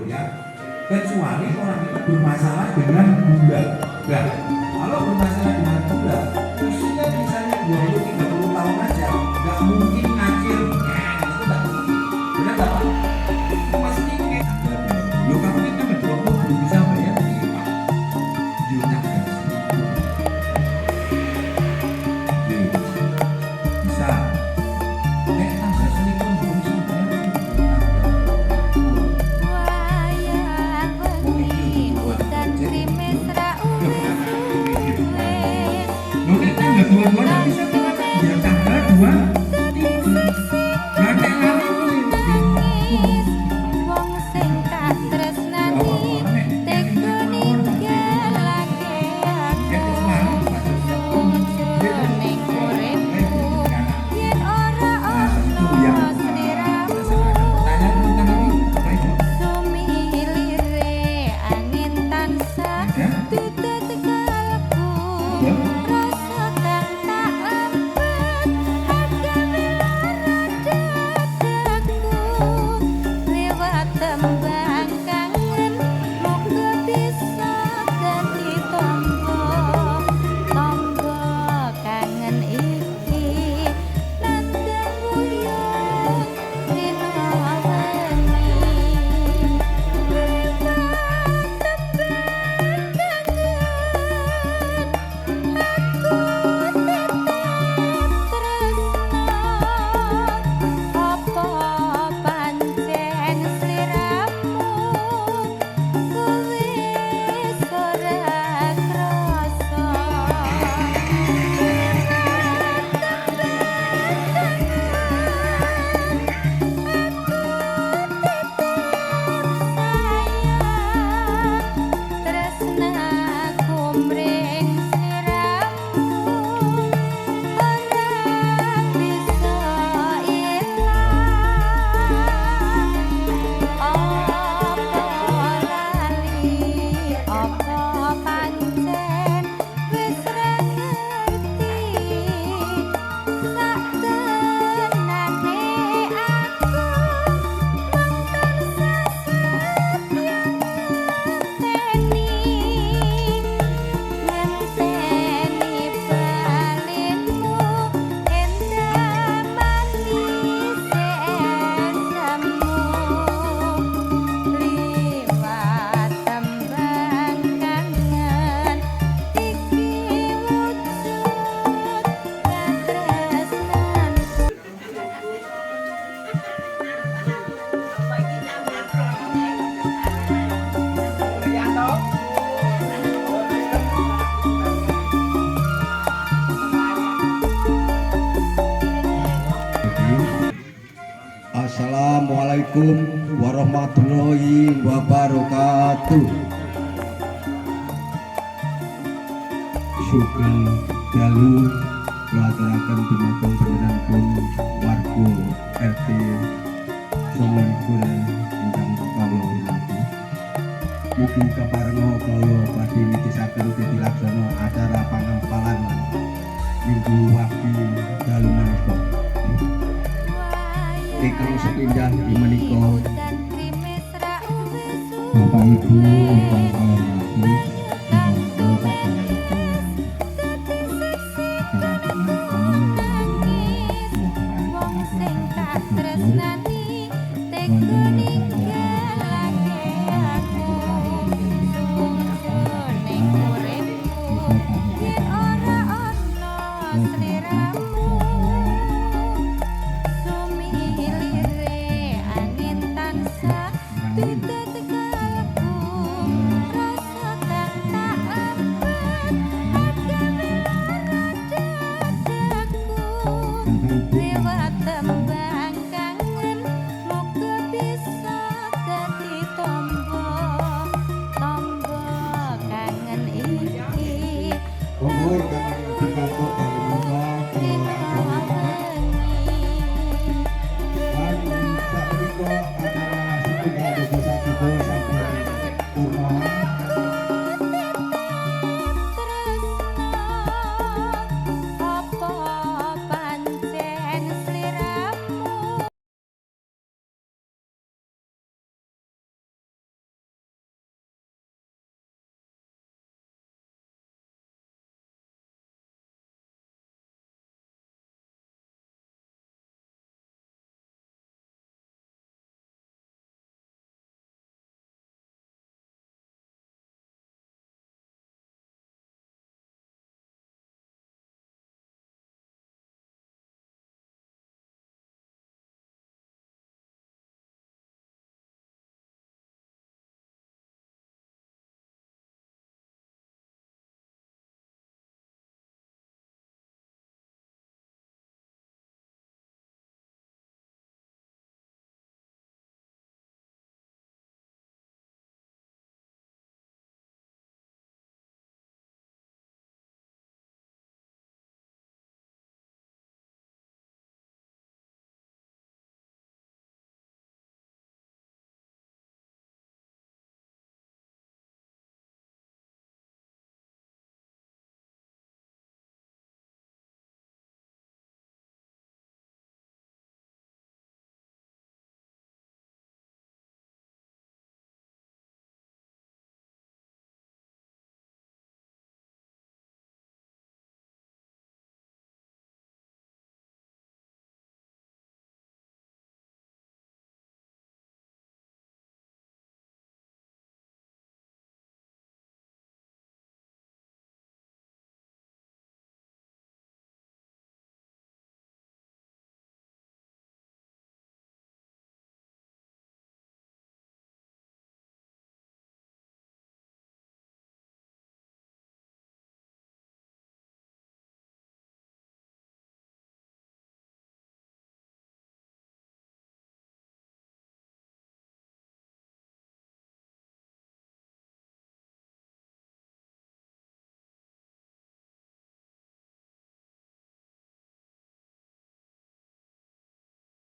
ya. Kecuali orang itu bermasalah dengan gula. Nah, kalau bermasalah dengan gula, usia misalnya 20-30 tahun aja, nggak mungkin ngacil, itu nggak mungkin. Benar nggak Pak? Pasti kayak lo kamu kan sampai 20 belum bisa bayar nih Pak. Juta bisa. Nek tanggal seni pun belum bisa bayar. Mungkin tanggal 22 nggak bisa kenapa? Ya tanggal 2 Assalamualaikum warahmatullahi wabarakatuh. Sugeng dalu kelaturaken dumateng panjenenganipun warga RT 9 ingkang kawula hormati. Mugi kaparenga kula badhe nitisaken dilaksana acara pangampalan Minggu Wage dalu menika. Ingkang sepindah menika Bapak Ibu ingkang kula hormati.